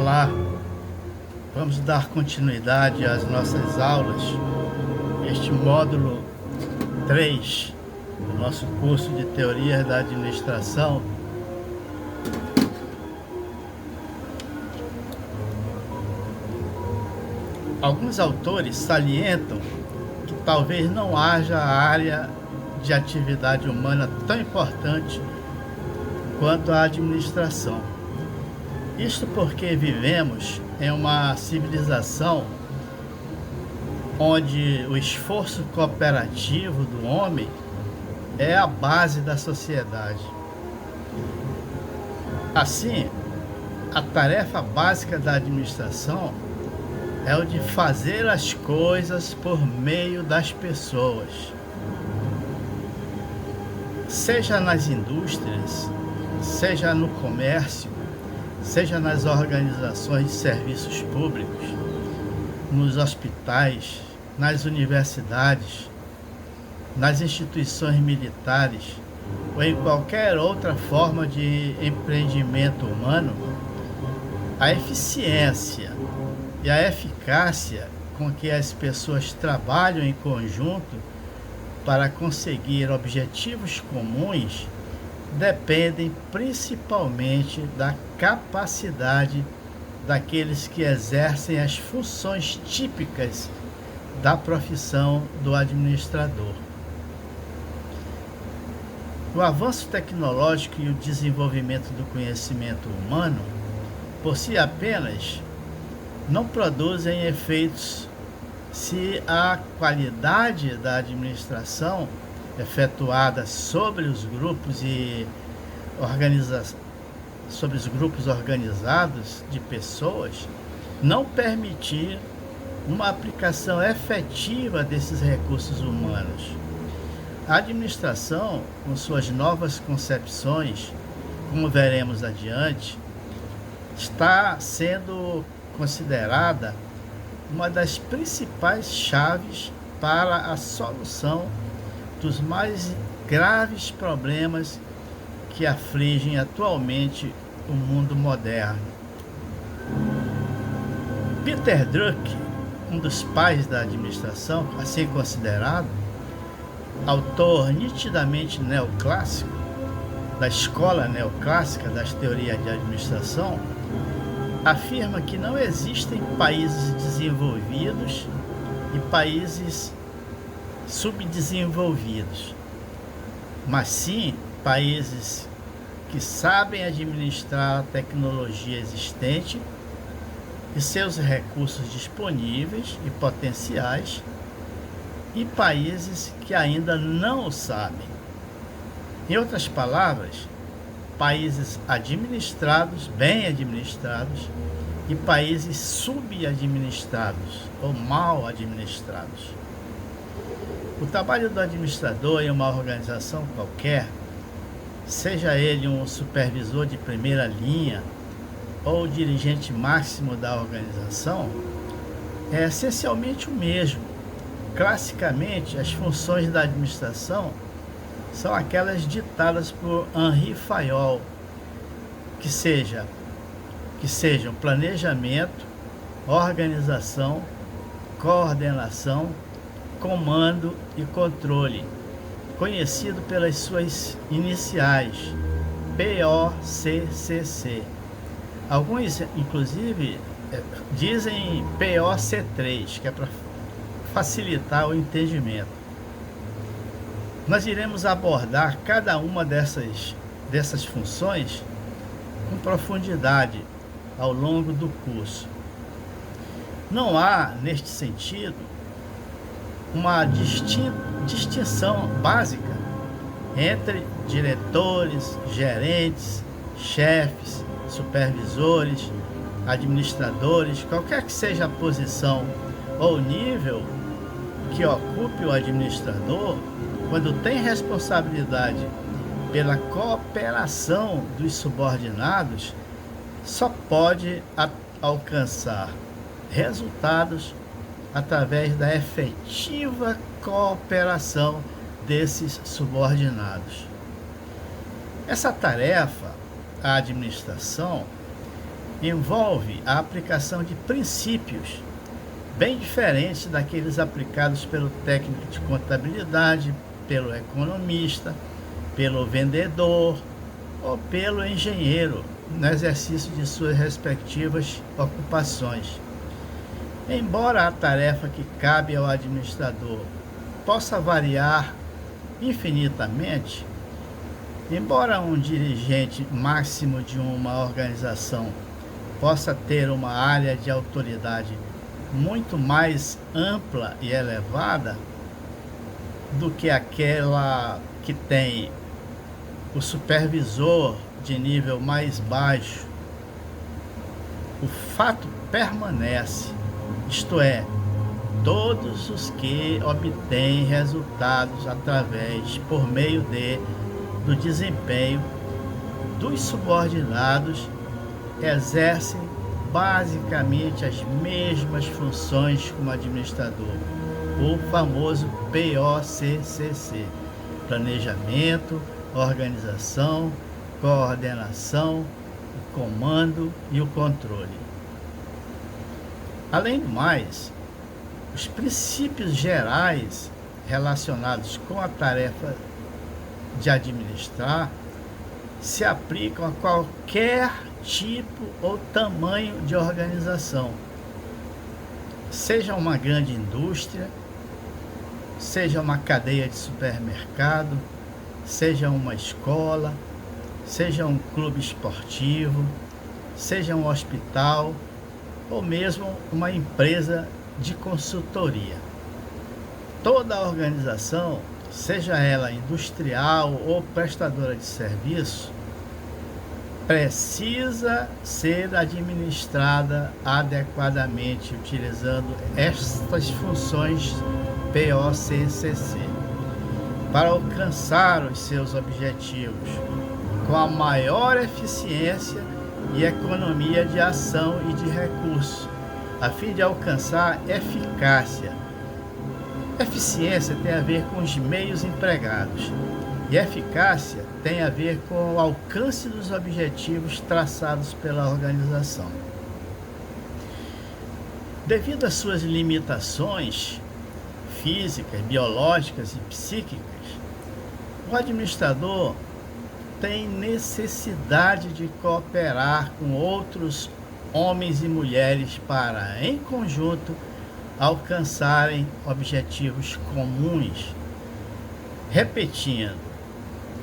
Olá, vamos dar continuidade às nossas aulas, este módulo 3 do nosso curso de Teorias da Administração. Alguns autores salientam que talvez não haja área de atividade humana tão importante quanto a administração. Isto porque vivemos em uma civilização onde o esforço cooperativo do homem é a base da sociedade. Assim, a tarefa básica da administração é o de fazer as coisas por meio das pessoas. Seja nas indústrias, seja no comércio, seja nas organizações de serviços públicos, nos hospitais, nas universidades, nas instituições militares ou em qualquer outra forma de empreendimento humano, a eficiência e a eficácia com que as pessoas trabalham em conjunto para conseguir objetivos comuns dependem principalmente da capacidade daqueles que exercem as funções típicas da profissão do administrador. O avanço tecnológico e o desenvolvimento do conhecimento humano, por si apenas, não produzem efeitos se a qualidade da administração efetuada sobre os grupos organizados de pessoas não permitir uma aplicação efetiva desses recursos humanos. A administração, com suas novas concepções, como veremos adiante, está sendo considerada uma das principais chaves para a solução dos mais graves problemas que afligem atualmente o mundo moderno. Peter Drucker, um dos pais da administração, assim considerado, autor nitidamente neoclássico, da escola neoclássica das teorias de administração, afirma que não existem países desenvolvidos e países subdesenvolvidos, mas sim países que sabem administrar a tecnologia existente e seus recursos disponíveis e potenciais, e países que ainda não o sabem. Em outras palavras, países administrados, bem administrados, e países subadministrados ou mal administrados. O trabalho do administrador em uma organização qualquer, seja ele um supervisor de primeira linha ou dirigente máximo da organização, é essencialmente o mesmo. Classicamente, as funções da administração são aquelas ditadas por Henri Fayol, que sejam planejamento, organização, coordenação, comando e controle, conhecido pelas suas iniciais, POCCC. Alguns, inclusive, dizem POC3, que é para facilitar o entendimento. Nós iremos abordar cada uma dessas funções com profundidade ao longo do curso. Não há, neste sentido, uma distinção básica entre diretores, gerentes, chefes, supervisores, administradores, qualquer que seja a posição ou nível que ocupe o administrador, quando tem responsabilidade pela cooperação dos subordinados, só pode alcançar resultados através da efetiva cooperação desses subordinados. Essa tarefa, a administração, envolve a aplicação de princípios bem diferentes daqueles aplicados pelo técnico de contabilidade, pelo economista, pelo vendedor ou pelo engenheiro no exercício de suas respectivas ocupações. Embora a tarefa que cabe ao administrador possa variar infinitamente, embora um dirigente máximo de uma organização possa ter uma área de autoridade muito mais ampla e elevada do que aquela que tem o supervisor de nível mais baixo, o fato permanece, isto é, todos os que obtêm resultados por meio do desempenho dos subordinados exercem basicamente as mesmas funções como administrador, o famoso POCCC: planejamento, organização, coordenação, o comando e o controle. Além do mais, os princípios gerais relacionados com a tarefa de administrar se aplicam a qualquer tipo ou tamanho de organização, seja uma grande indústria, seja uma cadeia de supermercado, seja uma escola, seja um clube esportivo, seja um hospital ou mesmo uma empresa de consultoria. Toda organização, seja ela industrial ou prestadora de serviço, precisa ser administrada adequadamente utilizando estas funções POCCC para alcançar os seus objetivos com a maior eficiência e economia de ação e de recursos, a fim de alcançar eficácia. Eficiência tem a ver com os meios empregados e eficácia tem a ver com o alcance dos objetivos traçados pela organização. Devido às suas limitações físicas, biológicas e psíquicas, o administrador tem necessidade de cooperar com outros homens e mulheres para, em conjunto, alcançarem objetivos comuns. Repetindo,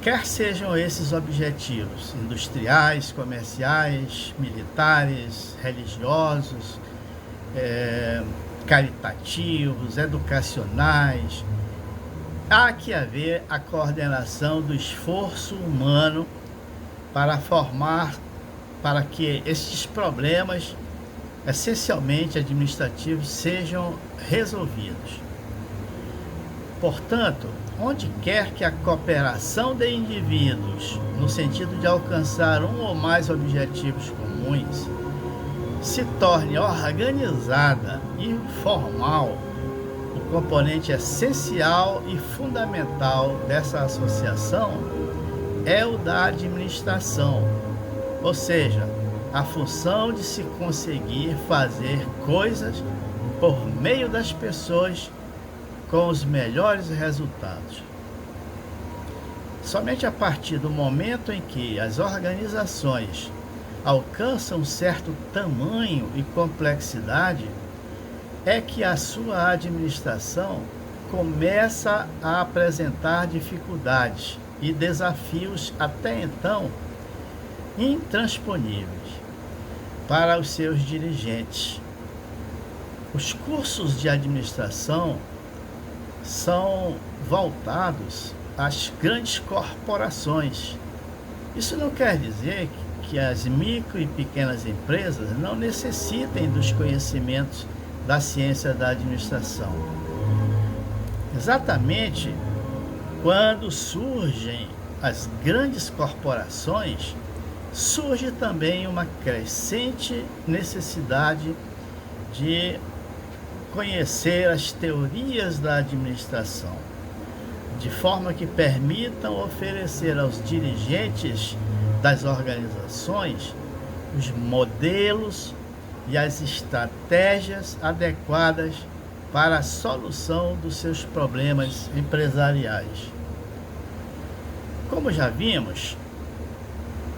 quer sejam esses objetivos industriais, comerciais, militares, religiosos, caritativos, educacionais, há que haver a coordenação do esforço humano para que estes problemas, essencialmente administrativos, sejam resolvidos. Portanto, onde quer que a cooperação de indivíduos, no sentido de alcançar um ou mais objetivos comuns, se torne organizada e formal, o componente essencial e fundamental dessa associação é o da administração, ou seja, a função de se conseguir fazer coisas por meio das pessoas com os melhores resultados. Somente a partir do momento em que as organizações alcançam certo tamanho e complexidade é que a sua administração começa a apresentar dificuldades e desafios até então intransponíveis para os seus dirigentes. Os cursos de administração são voltados às grandes corporações. Isso não quer dizer que as micro e pequenas empresas não necessitem dos conhecimentos da ciência da administração. Exatamente quando surgem as grandes corporações, surge também uma crescente necessidade de conhecer as teorias da administração, de forma que permitam oferecer aos dirigentes das organizações os modelos e as estratégias adequadas para a solução dos seus problemas empresariais. Como já vimos,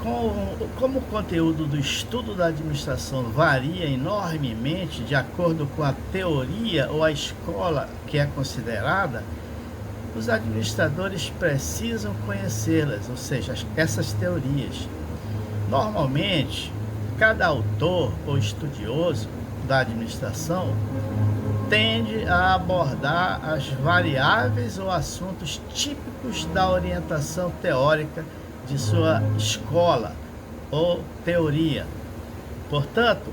como o conteúdo do estudo da administração varia enormemente de acordo com a teoria ou a escola que é considerada, os administradores precisam conhecê-las, ou seja, essas teorias. Normalmente, cada autor ou estudioso da administração tende a abordar as variáveis ou assuntos típicos da orientação teórica de sua escola ou teoria. Portanto,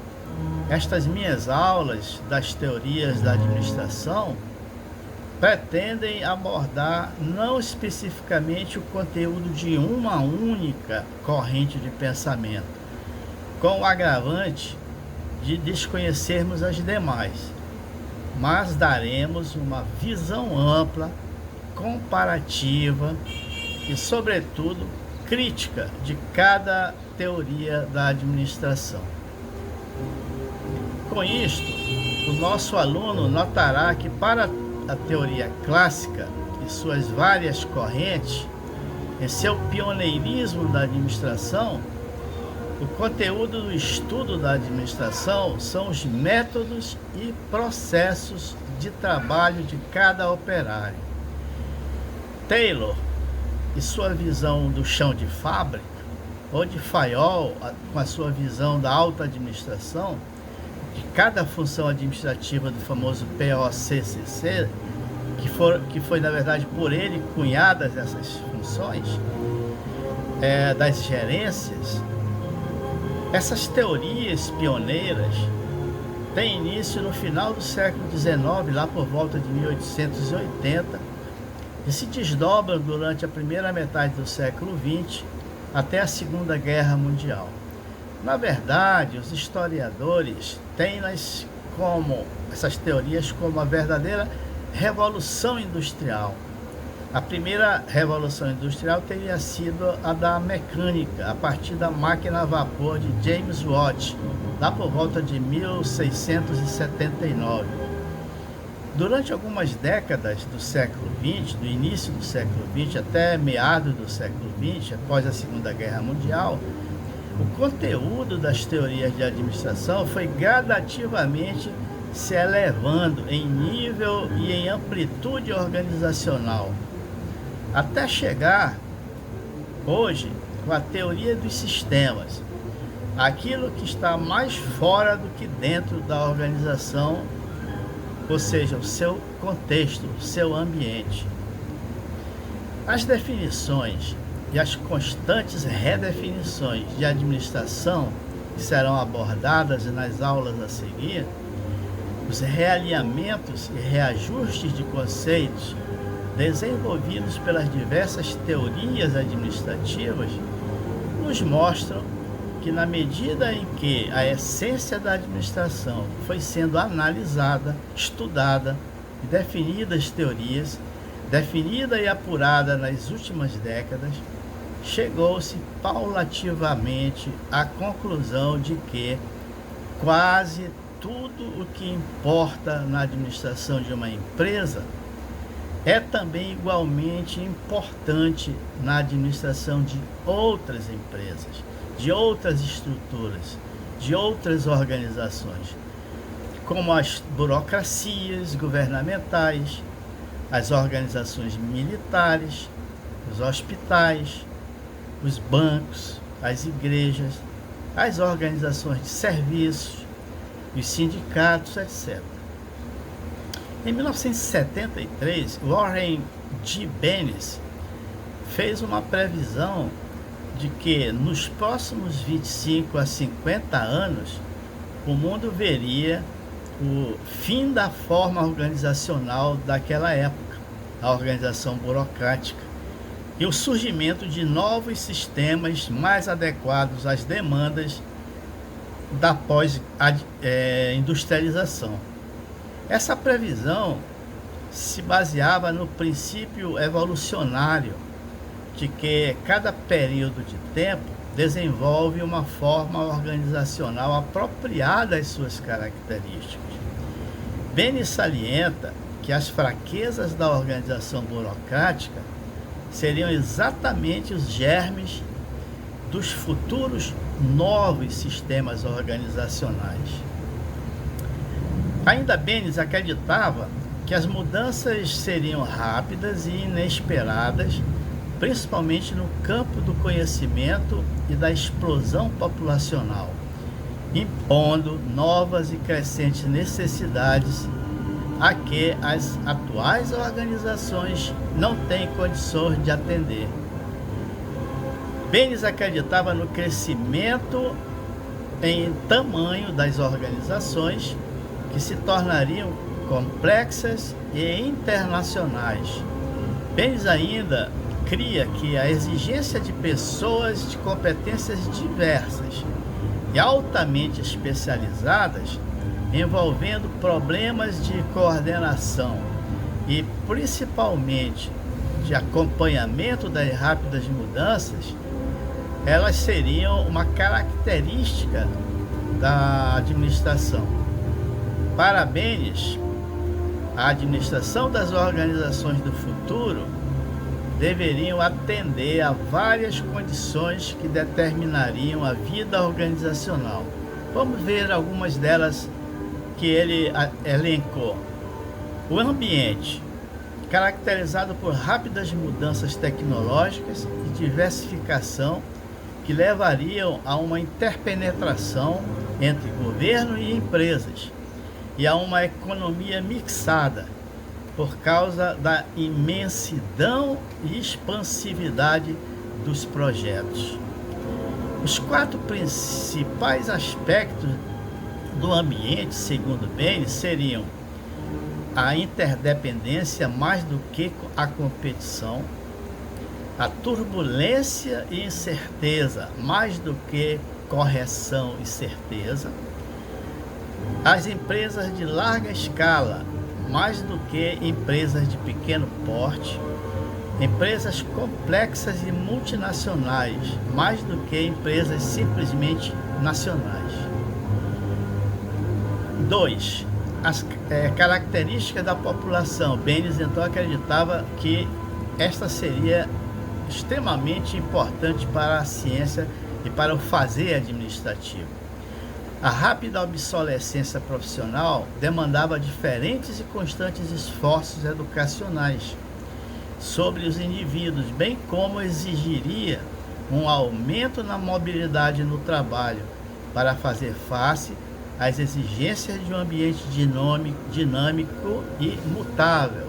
estas minhas aulas das teorias da administração pretendem abordar não especificamente o conteúdo de uma única corrente de pensamento, com o agravante de desconhecermos as demais, mas daremos uma visão ampla, comparativa e, sobretudo, crítica de cada teoria da administração. Com isto, o nosso aluno notará que para a teoria clássica e suas várias correntes, em seu pioneirismo da administração, o conteúdo do estudo da administração são os métodos e processos de trabalho de cada operário. Taylor e sua visão do chão de fábrica, ou de Fayol com a sua visão da alta administração, de cada função administrativa do famoso POCCC, que foi na verdade por ele cunhadas essas funções, das gerências. Essas teorias pioneiras têm início no final do século XIX, lá por volta de 1880, e se desdobram durante a primeira metade do século XX até a Segunda Guerra Mundial. Na verdade, os historiadores têm essas teorias como a verdadeira revolução industrial. A primeira revolução industrial teria sido a da mecânica, a partir da máquina a vapor de James Watt, lá por volta de 1679. Durante algumas décadas do século XX, do início do século XX até meados do século XX, após a Segunda Guerra Mundial, o conteúdo das teorias de administração foi gradativamente se elevando em nível e em amplitude organizacional, até chegar hoje com a teoria dos sistemas, aquilo que está mais fora do que dentro da organização, ou seja, o seu contexto, o seu ambiente. As definições e as constantes redefinições de administração que serão abordadas nas aulas a seguir, os realinhamentos e reajustes de conceitos desenvolvidos pelas diversas teorias administrativas, nos mostram que, na medida em que a essência da administração foi sendo analisada, estudada e definidas teorias, definida e apurada nas últimas décadas, chegou-se paulativamente à conclusão de que quase tudo o que importa na administração de uma empresa é também igualmente importante na administração de outras empresas, de outras estruturas, de outras organizações, como as burocracias governamentais, as organizações militares, os hospitais, os bancos, as igrejas, as organizações de serviços, os sindicatos, etc. Em 1973, Warren G. Bennis fez uma previsão de que nos próximos 25 a 50 anos o mundo veria o fim da forma organizacional daquela época, a organização burocrática, e o surgimento de novos sistemas mais adequados às demandas da pós-industrialização. Essa previsão se baseava no princípio evolucionário de que cada período de tempo desenvolve uma forma organizacional apropriada às suas características. Bennis salienta que as fraquezas da organização burocrática seriam exatamente os germes dos futuros novos sistemas organizacionais. Ainda Bennis acreditava que as mudanças seriam rápidas e inesperadas, principalmente no campo do conhecimento e da explosão populacional, impondo novas e crescentes necessidades a que as atuais organizações não têm condições de atender. Bennis acreditava no crescimento em tamanho das organizações, que se tornariam complexas e internacionais. Bennis ainda cria que a exigência de pessoas de competências diversas e altamente especializadas, envolvendo problemas de coordenação e principalmente de acompanhamento das rápidas mudanças, elas seriam uma característica da administração. Para Bennis, a administração das organizações do futuro deveriam atender a várias condições que determinariam a vida organizacional. Vamos ver algumas delas que ele elencou. O ambiente, caracterizado por rápidas mudanças tecnológicas e diversificação que levariam a uma interpenetração entre governo e empresas e a uma economia mixada por causa da imensidão e expansividade dos projetos. Os 4 principais aspectos do ambiente, segundo Bennis, seriam a interdependência mais do que a competição, a turbulência e incerteza mais do que correção e certeza, as empresas de larga escala mais do que empresas de pequeno porte, empresas complexas e multinacionais mais do que empresas simplesmente nacionais. 2. As características da população. Bennis então acreditava que esta seria extremamente importante para a ciência e para o fazer administrativo. A rápida obsolescência profissional demandava diferentes e constantes esforços educacionais sobre os indivíduos, bem como exigiria um aumento na mobilidade no trabalho para fazer face às exigências de um ambiente dinâmico e mutável.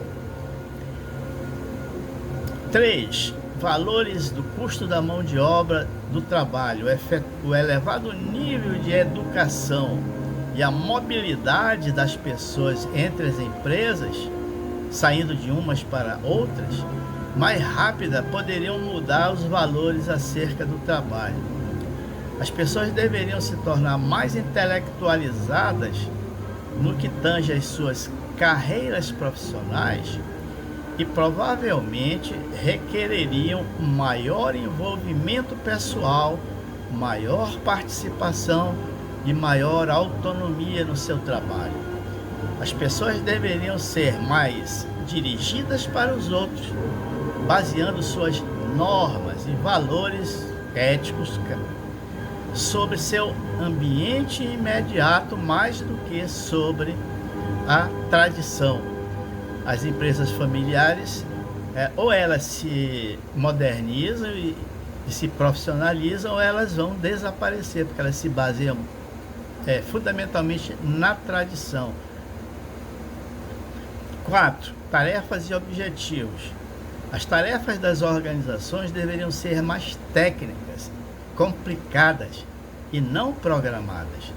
3. Valores do custo da mão de obra do trabalho, o elevado nível de educação e a mobilidade das pessoas entre as empresas, saindo de umas para outras, mais rápida, poderiam mudar os valores acerca do trabalho. As pessoas deveriam se tornar mais intelectualizadas no que tange às suas carreiras profissionais e provavelmente requereriam maior envolvimento pessoal, maior participação e maior autonomia no seu trabalho. As pessoas deveriam ser mais dirigidas para os outros, baseando suas normas e valores éticos sobre seu ambiente imediato mais do que sobre a tradição. As empresas familiares, ou elas se modernizam e se profissionalizam, ou elas vão desaparecer, porque elas se baseiam fundamentalmente na tradição. 4. Tarefas e objetivos. As tarefas das organizações deveriam ser mais técnicas, complicadas e não programadas.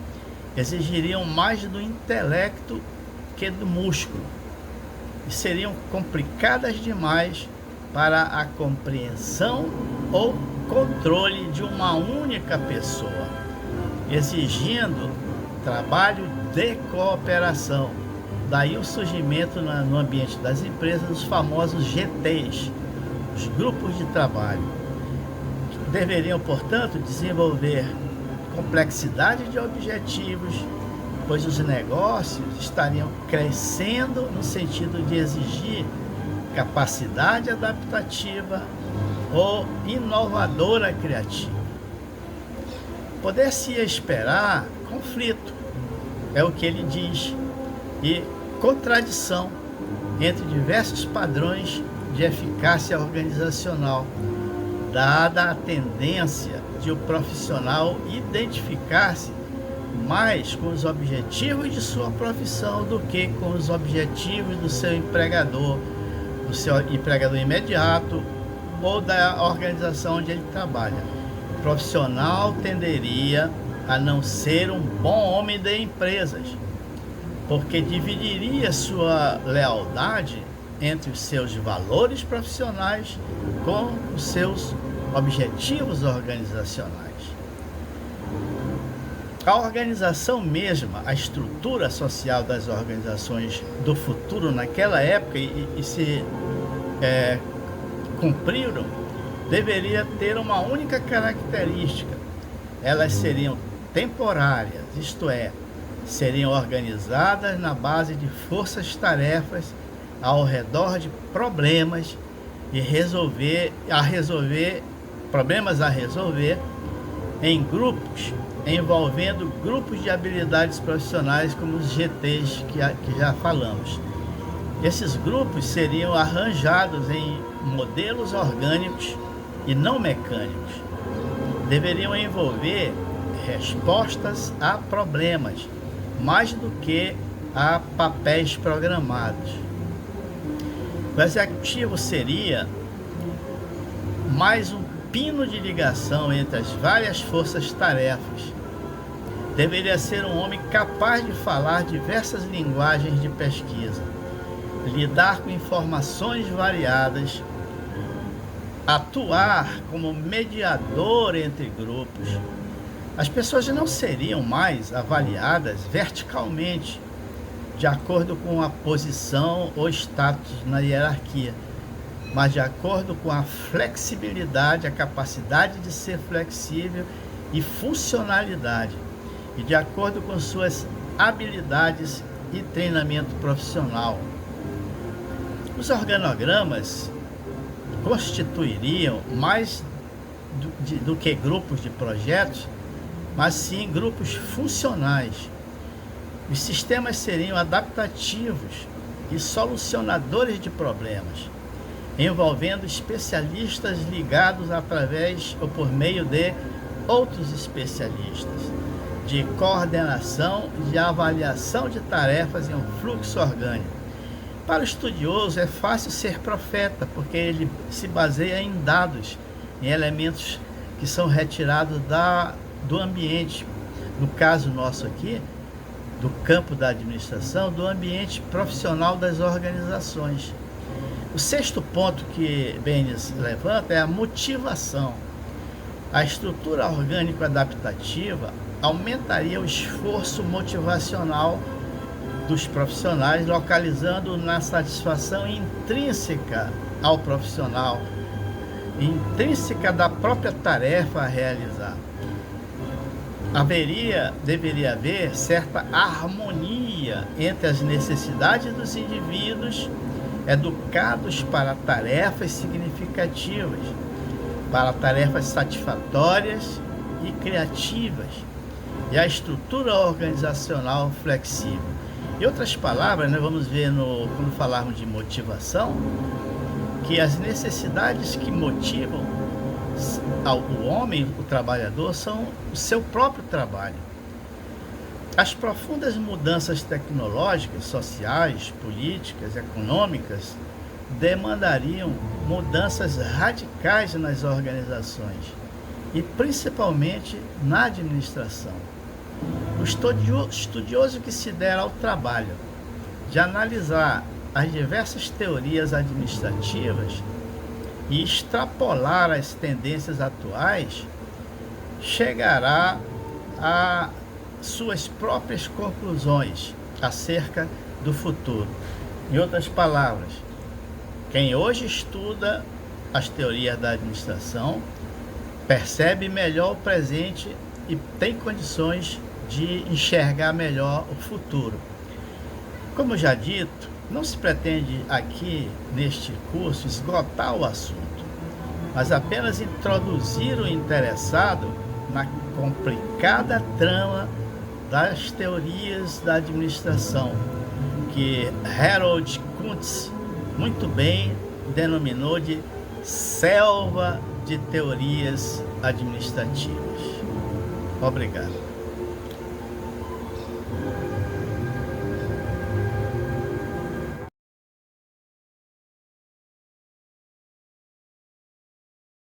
Exigiriam mais do intelecto que do músculo e seriam complicadas demais para a compreensão ou controle de uma única pessoa, exigindo trabalho de cooperação. Daí o surgimento no ambiente das empresas dos famosos GTs, os grupos de trabalho, deveriam, portanto, desenvolver complexidade de objetivos, pois os negócios estariam crescendo no sentido de exigir capacidade adaptativa ou inovadora criativa. Poder-se esperar conflito, é o que ele diz, e contradição entre diversos padrões de eficácia organizacional, dada a tendência de o profissional identificar-se mais com os objetivos de sua profissão do que com os objetivos do seu empregador imediato ou da organização onde ele trabalha. O profissional tenderia a não ser um bom homem de empresas, porque dividiria sua lealdade entre os seus valores profissionais com os seus objetivos organizacionais. A organização mesma, a estrutura social das organizações do futuro naquela época e se cumpriram, deveria ter uma única característica: elas seriam temporárias, isto é, seriam organizadas na base de forças-tarefas ao redor de problemas problemas a resolver em grupos, envolvendo grupos de habilidades profissionais como os GTs que já falamos. Esses grupos seriam arranjados em modelos orgânicos e não mecânicos. Deveriam envolver respostas a problemas, mais do que a papéis programados. O executivo seria mais um pino de ligação entre as várias forças-tarefas. Deveria ser um homem capaz de falar diversas linguagens de pesquisa, lidar com informações variadas, atuar como mediador entre grupos. As pessoas não seriam mais avaliadas verticalmente, de acordo com a posição ou status na hierarquia, mas de acordo com a flexibilidade, a capacidade de ser flexível e funcionalidade, e de acordo com suas habilidades e treinamento profissional. Os organogramas constituiriam mais do que grupos de projetos, mas sim grupos funcionais. Os sistemas seriam adaptativos e solucionadores de problemas, envolvendo especialistas ligados através ou por meio de outros especialistas, de coordenação e de avaliação de tarefas em um fluxo orgânico. Para o estudioso é fácil ser profeta, porque ele se baseia em dados, em elementos que são retirados do ambiente, no caso nosso aqui, do campo da administração, do ambiente profissional das organizações. O sexto ponto que Baynes levanta é a motivação. A estrutura orgânico-adaptativa aumentaria o esforço motivacional dos profissionais, localizando na satisfação intrínseca ao profissional, intrínseca da própria tarefa a realizar. Deveria haver certa harmonia entre as necessidades dos indivíduos educados para tarefas significativas, para tarefas satisfatórias e criativas, e a estrutura organizacional flexível. Em outras palavras, nós vamos ver quando falarmos de motivação, que as necessidades que motivam o homem, o trabalhador, são o seu próprio trabalho. As profundas mudanças tecnológicas, sociais, políticas, econômicas, demandariam mudanças radicais nas organizações e principalmente na administração. O estudioso que se der ao trabalho de analisar as diversas teorias administrativas e extrapolar as tendências atuais, chegará a suas próprias conclusões acerca do futuro. Em outras palavras, quem hoje estuda as teorias da administração percebe melhor o presente e tem condições de enxergar melhor o futuro. Como já dito, não se pretende aqui, neste curso, esgotar o assunto, mas apenas introduzir o interessado na complicada trama das teorias da administração, que Harold Kuntz muito bem denominou de selva de teorias administrativas. Obrigado.